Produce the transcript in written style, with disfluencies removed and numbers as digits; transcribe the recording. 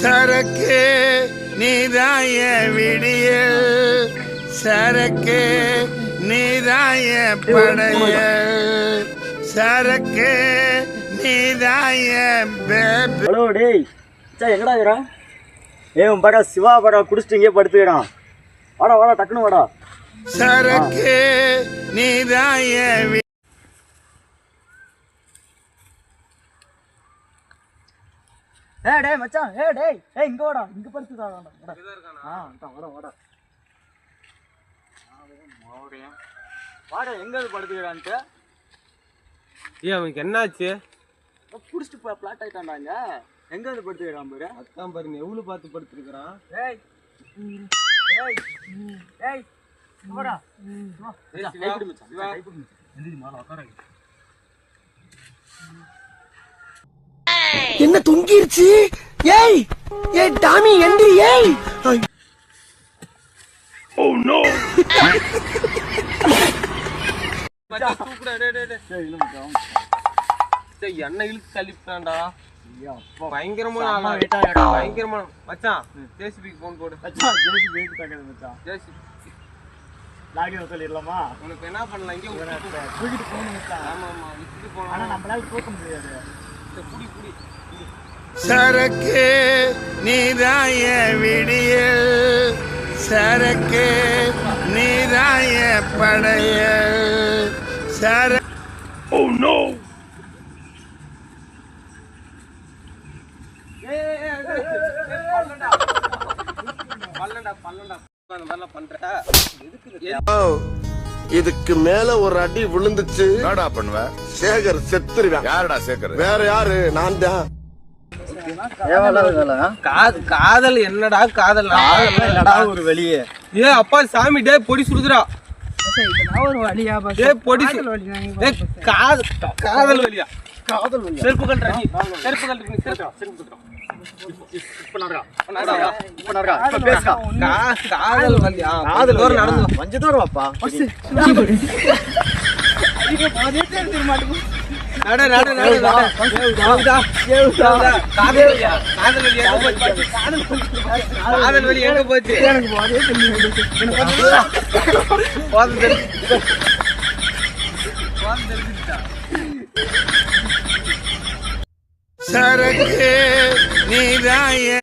சரக்கு நீதாய விடியல், சரக்கு நீதாய படையல், சரக்கு நீதாய பேபி. ஹலோ டேய் சா எங்கடா இருக்கிறான்? உன் படா சிவா படா குடிச்சிட்டு இங்கே படுத்துக்கிறான். வாடா வாடா டக்குன்னு வாடா. சரக்கு நீதாய டேய் மச்சான் டேய் இங்க வாடா, இங்க படுத்துடா. வாடா வாடா வாடா எங்க படுத்துக்கிறான்ட்டு. அவனுக்கு என்னாச்சு? குடிச்சிட்டு பிளாட் ஆயிட்டான்டாங்க. எங்க வந்து படுத்துக்கிறான் பாரு. அதான் பாருங்க எவ்வளவு பார்த்து படுத்துருக்கான். என்ன தொங்கிருச்சு? ஏய் ஏய் டாமி எந்திரி. ஏய் ஓ நோ. என்ன இழுத்து தள்ளிட்டான்டா. பயங்கரமான பயங்கரமான மச்சான். ஜேசிபிக்கு போன் போடு மச்சான். ஜேசிபி வெயிட் தாங்க மச்சான். ஜேசிபி லாகின் சொல்லிடலாமா? உனக்கு என்ன பண்ணலாம்? இங்கே தூக்கிட்டு போகணும் மச்சான். ஆமா ஆமா விட்டுட்டு போனா. ஆனா நம்மளால தூக்க முடியாது. புடி புடி. சரக்கு நீதாய விடியல், சரக்கு நீதாய படையல், சர. Oh no. இதுக்கு மேல ஒரு அடி விழுந்துச்சு என்னடா பண்ணுவ? சேகர் செத்துருவேன். யாருடா சேகர்? வேற யாரு? நான் தான். காதல் என்னடா காதல்? ஒரு வெளியே அப்பா சாமி டே பொடி சுடுதுடா. ஒரு வழியா பொடி காதல் வழியா? காதல் வெளியே செருப்பு கல்றா நீ. செருப்பு கல்றா நீ. செருப்பு கல்றா. காதல் வழியா? காதல் ஒரு நடந்து கொஞ்ச தூரம் வாப்பா. நட நட நட காதல் வழியா? காதல் வழியா எங்க போச்சு? காதல் வழி எங்க போச்சு? எனக்கு போதே தெரிஞ்சுக்கிட்டு சரக்கு நீதாய